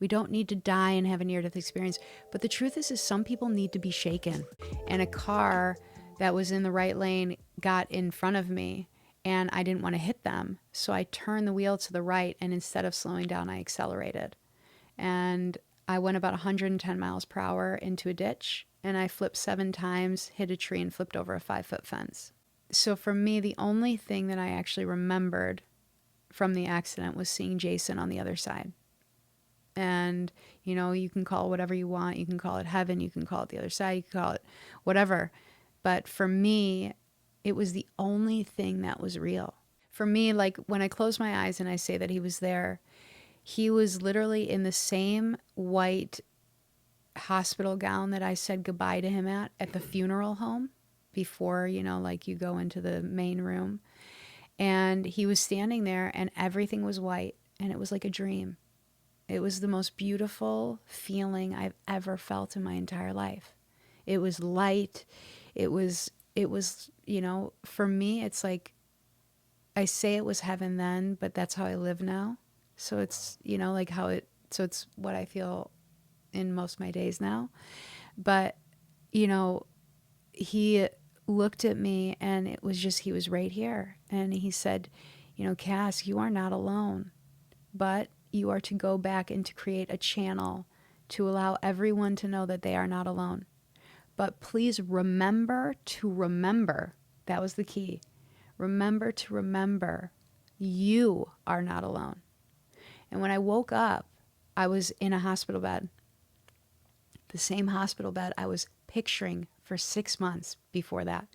We don't need to die and have a near-death experience. But the truth is some people need to be shaken. And a car that was in the right lane got in front of me, and I didn't want to hit them. So I turned the wheel to the right, and instead of slowing down, I accelerated. And I went about 110 miles per hour into a ditch, and I flipped 7 times, hit a tree, and flipped over a 5-foot fence. So for me, the only thing that I actually remembered from the accident was seeing Jason on the other side. And, you know, you can call it whatever you want. You can call it heaven. You can call it the other side. You can call it whatever. But for me, it was the only thing that was real. For me, like when I close my eyes and I say that he was there, he was literally in the same white hospital gown that I said goodbye to him at the funeral home before, you know, like you go into the main room. And he was standing there and everything was white and it was like a dream. It was the most beautiful feeling I've ever felt in my entire life. It was light. It was, you know, for me, it's like, I say it was heaven then, but that's how I live now. So it's, you know, like so it's what I feel in most of my days now. But, you know, he looked at me and it was just, he was right here. And he said, you know, Cass, you are not alone, but you are to go back and to create a channel to allow everyone to know that they are not alone. But please remember to remember, that was the key. Remember to remember you are not alone. And when I woke up, I was in a hospital bed, the same hospital bed I was picturing for 6 months before that,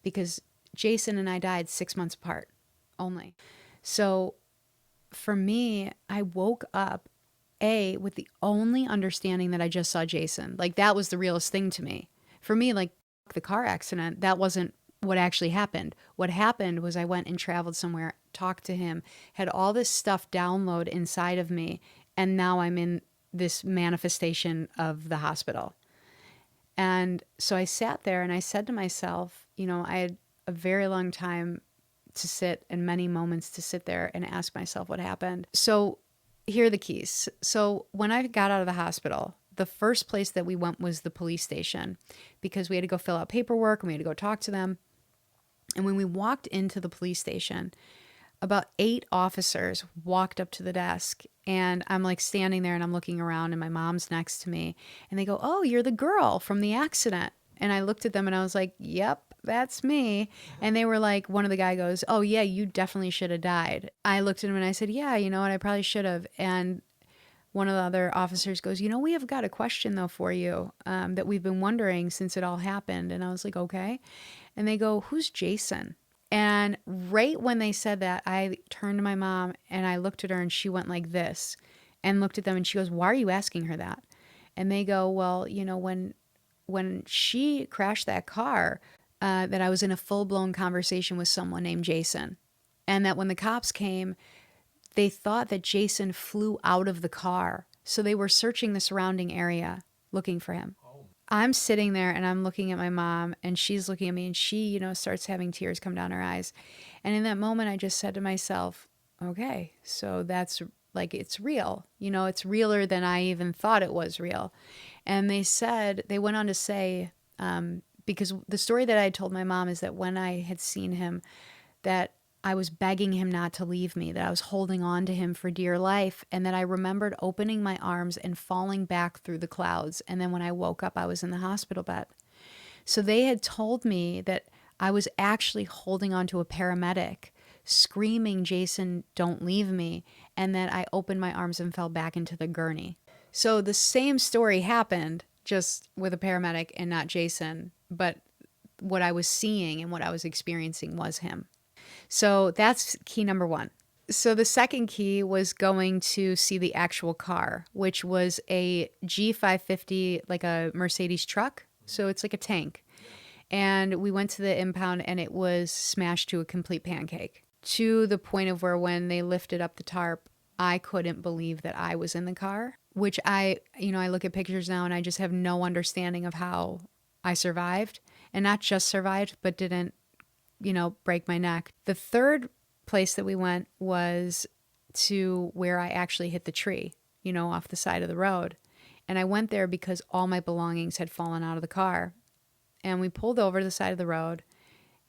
because Jason and I died 6 months apart only. So for me, I woke up with the only understanding that I just saw Jason. Like that was the realest thing to me. For me, like the car accident, that wasn't what actually happened. What happened was I went and traveled somewhere, talked to him, had all this stuff download inside of me, and now I'm in this manifestation of the hospital. And so I sat there and I said to myself, you know, I had a very long time to sit and many moments to sit there and ask myself what happened. So here are the keys. So when I got out of the hospital, the first place that we went was the police station because we had to go fill out paperwork and we had to go talk to them. And when we walked into the police station, about 8 officers walked up to the desk, and I'm like standing there and I'm looking around and my mom's next to me, and they go, "Oh, you're the girl from the accident." And I looked at them and I was like, "Yep, that's me." And they were like, one of the guy goes, "Oh yeah, you definitely should have died." I looked at him and I said, "Yeah, you know what, I probably should have." And one of the other officers goes, "You know, we have got a question though for you that we've been wondering since it all happened." And I was like, "Okay." And they go, "Who's Jason?" And right when they said that, I turned to my mom and I looked at her and she went like this and looked at them and she goes, "Why are you asking her that?" And they go, "Well, you know, when she crashed that car, that I was in a full-blown conversation with someone named Jason. And that when the cops came, they thought that Jason flew out of the car. So they were searching the surrounding area looking for him." I'm sitting there and I'm looking at my mom and she's looking at me and she, you know, starts having tears come down her eyes. And in that moment, I just said to myself, okay, so that's like, it's real. You know, it's realer than I even thought it was real. And they went on to say, because the story that I had told my mom is that when I had seen him, that I was begging him not to leave me, that I was holding on to him for dear life, and that I remembered opening my arms and falling back through the clouds. And then when I woke up, I was in the hospital bed. So they had told me that I was actually holding on to a paramedic, screaming, "Jason, don't leave me," and that I opened my arms and fell back into the gurney. So the same story happened, just with a paramedic and not Jason, but what I was seeing and what I was experiencing was him. So that's key number 1. So the second key was going to see the actual car, which was a G550, like a Mercedes truck. So it's like a tank. And we went to the impound and it was smashed to a complete pancake, to the point of where when they lifted up the tarp, I couldn't believe that I was in the car, which I look at pictures now and I just have no understanding of how I survived, and not just survived, but didn't, break my neck. The third place that we went was to where I actually hit the tree. off the side of the road. And I went there because all my belongings had fallen out of the car. And we pulled over to the side of the road,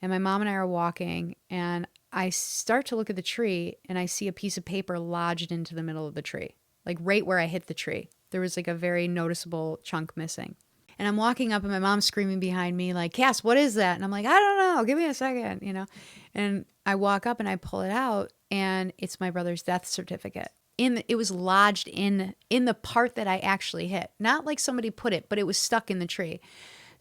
and my mom and I are walking, and I start to look at the tree, and I see a piece of paper lodged into the middle of the tree, like right where I hit the tree. There was like a very noticeable chunk missing. And I'm walking up, and my mom's screaming behind me, like, Cass, what is that? And I'm like, I don't know. Give me a second. And I walk up and I pull it out, and it's my brother's death certificate. It was lodged in the part that I actually hit. Not like somebody put it, but it was stuck in the tree.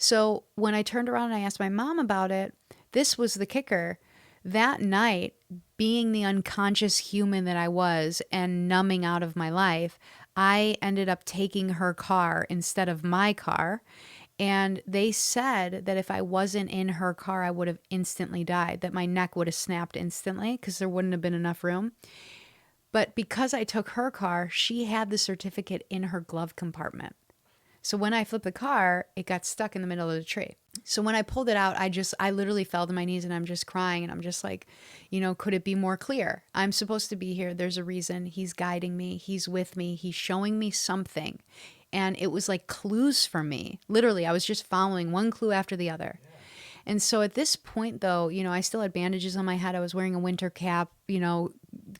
So when I turned around and I asked my mom about it, this was the kicker. That night, being the unconscious human that I was and numbing out of my life, I ended up taking her car instead of my car. And they said that if I wasn't in her car, I would have instantly died, that my neck would have snapped instantly because there wouldn't have been enough room. But because I took her car, she had the certificate in her glove compartment. So when I flipped the car, it got stuck in the middle of the tree. So when I pulled it out, I literally fell to my knees and I'm just crying. And I'm just like, could it be more clear? I'm supposed to be here. There's a reason. He's guiding me. He's with me. He's showing me something. And it was like clues for me. Literally, I was just following one clue after the other. And so at this point, though, I still had bandages on my head. I was wearing a winter cap,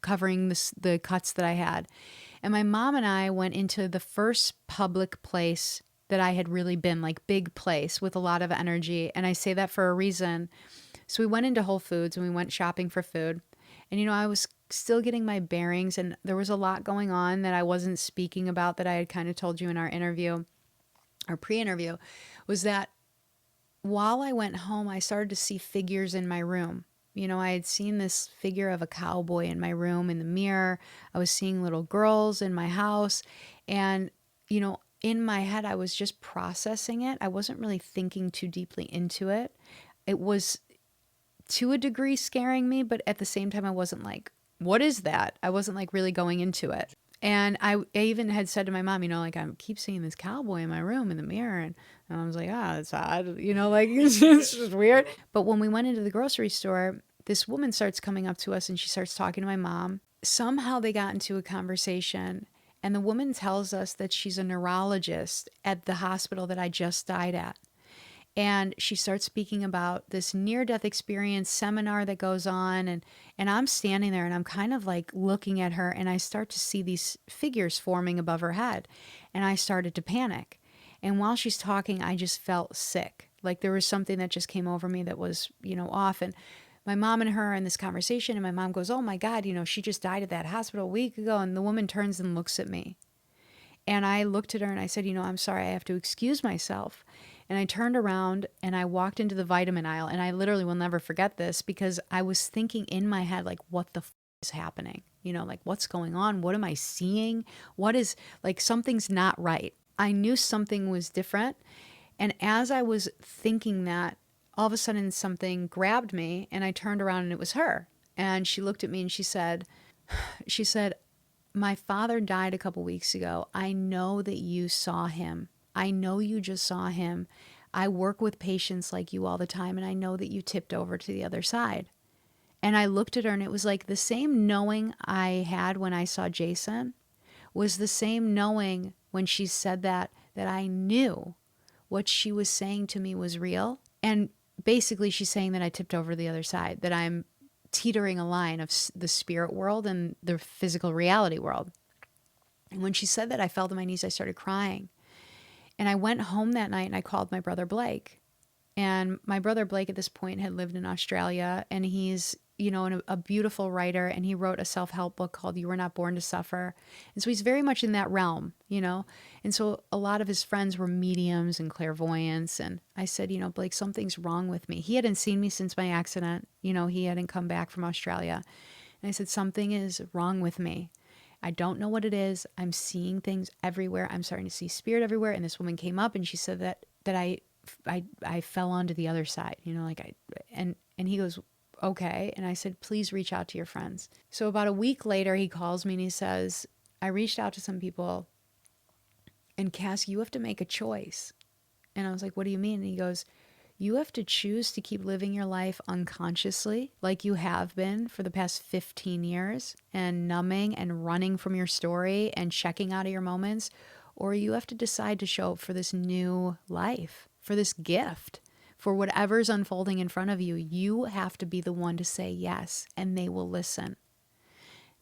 covering the cuts that I had. And my mom and I went into the first public place that I had really been, like big place with a lot of energy. And I say that for a reason. So we went into Whole Foods and we went shopping for food. And, I was still getting my bearings, and there was a lot going on that I wasn't speaking about that I had kind of told you in our interview, our pre-interview, was that while I went home, I started to see figures in my room. I had seen this figure of a cowboy in my room in the mirror. I was seeing little girls in my house. And, in my head, I was just processing it. I wasn't really thinking too deeply into it. It was to a degree scaring me, but at the same time, I wasn't like, what is that? I wasn't like really going into it. And I even had said to my mom, like, I keep seeing this cowboy in my room in the mirror. And I was like, it's odd, like, it's just weird. But when we went into the grocery store, this woman starts coming up to us and she starts talking to my mom. Somehow they got into a conversation, and the woman tells us that she's a neurologist at the hospital that I just died at. And she starts speaking about this near-death experience seminar that goes on. And I'm standing there and I'm kind of like looking at her, and I start to see these figures forming above her head. And I started to panic. And while she's talking, I just felt sick. Like there was something that just came over me that was, off. And my mom and her are in this conversation, and my mom goes, oh my God, she just died at that hospital a week ago. And the woman turns and looks at me. And I looked at her and I said, I'm sorry, I have to excuse myself. And I turned around and I walked into the vitamin aisle, and I literally will never forget this because I was thinking in my head, like, what the is happening? Like, what's going on? What am I seeing? What is, like, something's not right. I knew something was different. And as I was thinking that, all of a sudden something grabbed me, and I turned around and it was her. And she looked at me and she said, my father died a couple weeks ago. I know that you saw him. I know you just saw him. I work with patients like you all the time, and I know that you tipped over to the other side. And I looked at her, and it was like the same knowing I had when I saw Jason was the same knowing when she said that I knew what she was saying to me was real. And basically she's saying that I tipped over to the other side, that I'm teetering a line of the spirit world and the physical reality world. And when she said that, I fell to my knees. I started crying. And I went home that night and I called my brother Blake. And my brother Blake at this point had lived in Australia, and he's, a beautiful writer, and he wrote a self-help book called You Were Not Born to Suffer. And so he's very much in that realm, And so a lot of his friends were mediums and clairvoyants. And I said, Blake, something's wrong with me. He hadn't seen me since my accident. He hadn't come back from Australia. And I said, something is wrong with me. I don't know what it is. I'm seeing things everywhere. I'm starting to see spirit everywhere. And this woman came up and she said that I fell onto the other side, and he goes, okay. And I said, please reach out to your friends. So about a week later, he calls me and he says, I reached out to some people, and Cass, you have to make a choice. And I was like, what do you mean? And he goes, You have to choose to keep living your life unconsciously, like you have been for the past 15 years, and numbing and running from your story and checking out of your moments, or you have to decide to show up for this new life, for this gift, for whatever's unfolding in front of you. You have to be the one to say yes, and they will listen.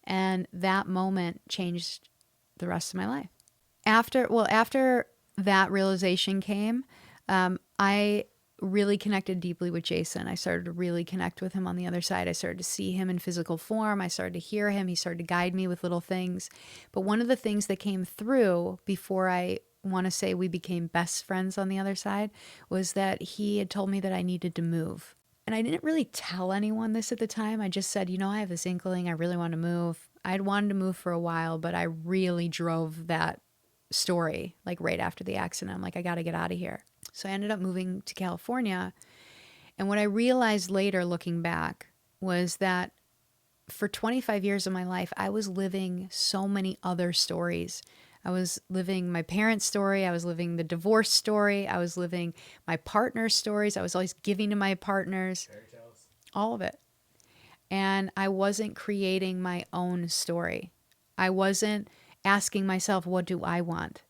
And that moment changed the rest of my life. After that realization came, I really connected deeply with Jason. I started to really connect with him on the other side. I started to see him in physical form. I started to hear him. He started to guide me with little things. But one of the things that came through before I want to say we became best friends on the other side was that he had told me that I needed to move. And I didn't really tell anyone this at the time. I just said, I have this inkling. I really want to move. I'd wanted to move for a while, but I really drove that story like right after the accident. I'm like, I got to get out of here. So I ended up moving to California. And what I realized later looking back was that for 25 years of my life, I was living so many other stories. I was living my parents' story. I was living the divorce story. I was living my partner's stories. I was always giving to my partners. Fairy tales. All of it. And I wasn't creating my own story. I wasn't asking myself, what do I want?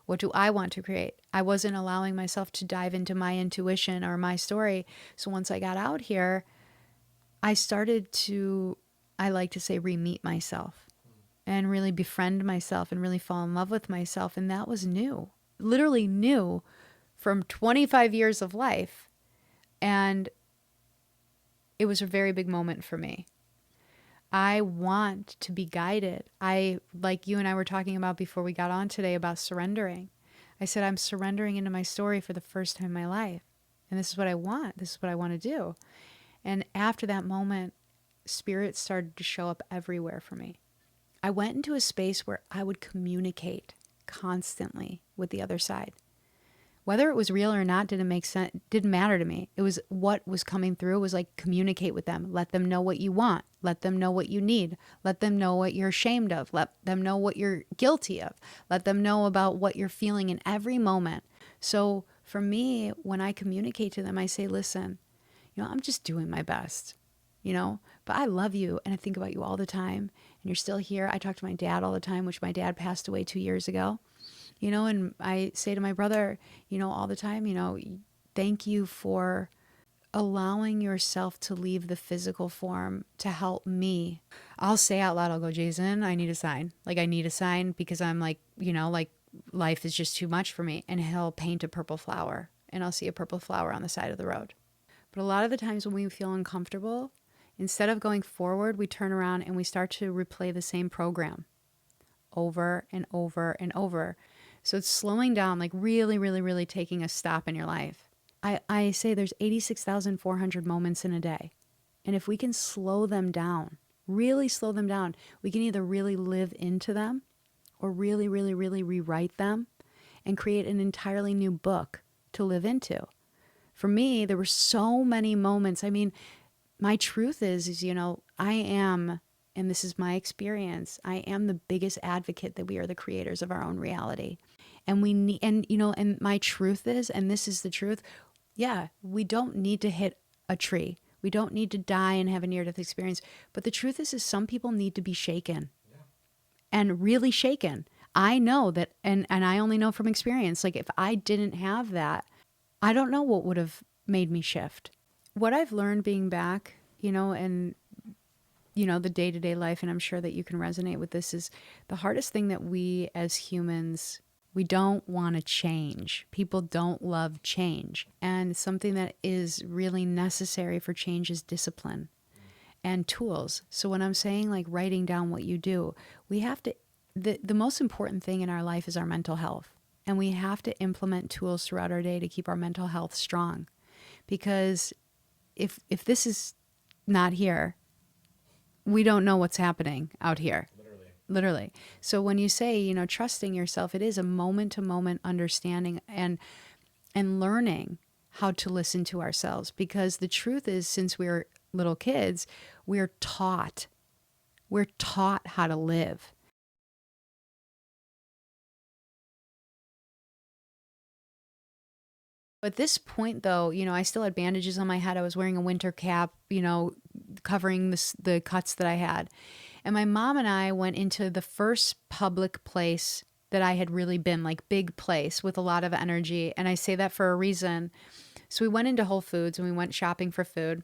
What do I want to create? I wasn't allowing myself to dive into my intuition or my story. So once I got out here, I started to, I like to say, re-meet myself and really befriend myself and really fall in love with myself. And that was new, literally new from 25 years of life. And it was a very big moment for me. I want to be guided. Like you and I were talking about before we got on today about surrendering. I said, I'm surrendering into my story for the first time in my life. And this is what I want. This is what I want to do. And after that moment, spirit started to show up everywhere for me. I went into a space where I would communicate constantly with the other side. Whether it was real or not didn't make sense, didn't matter to me. It was what was coming through was like communicate with them. Let them know what you want. Let them know what you need. Let them know what you're ashamed of. Let them know what you're guilty of. Let them know about what you're feeling in every moment. So for me, when I communicate to them, I say, listen, I'm just doing my best, but I love you and I think about you all the time and you're still here. I talk to my dad all the time, which my dad passed away 2 years ago. And I say to my brother, all the time, thank you for allowing yourself to leave the physical form to help me. I'll say out loud, I'll go, Jason, I need a sign. Like I need a sign because I'm like, like life is just too much for me. And he'll paint a purple flower and I'll see a purple flower on the side of the road. But a lot of the times when we feel uncomfortable, instead of going forward, we turn around and we start to replay the same program over and over and over. So it's slowing down, like really, really, really taking a stop in your life. I say there's 86,400 moments in a day. And if we can slow them down, really slow them down, we can either really live into them or really, really, really rewrite them and create an entirely new book to live into. For me, there were so many moments. I mean, my truth is, I am, and this is my experience, I am the biggest advocate that we are the creators of our own reality. And we need, and my truth is, and this is the truth, yeah, we don't need to hit a tree. We don't need to die and have a near-death experience. But the truth is some people need to be shaken. Yeah. And really shaken. I know that, and I only know from experience, like if I didn't have that, I don't know what would have made me shift. What I've learned being back, and, the day-to-day life, and I'm sure that you can resonate with this, is the hardest thing that we as humans, we don't want to change. People don't love change. And something that is really necessary for change is discipline and tools. So when I'm saying like writing down what you do, we have to, the most important thing in our life is our mental health. And we have to implement tools throughout our day to keep our mental health strong. Because if this is not here, we don't know what's happening out here. Literally. So when you say, trusting yourself, it is a moment-to-moment understanding and learning how to listen to ourselves. Because the truth is, since we're little kids, we're taught how to live. At this point, though, I still had bandages on my head. I was wearing a winter cap, covering the cuts that I had. And my mom and I went into the first public place that I had really been, like big place with a lot of energy. And I say that for a reason. So we went into Whole Foods and we went shopping for food.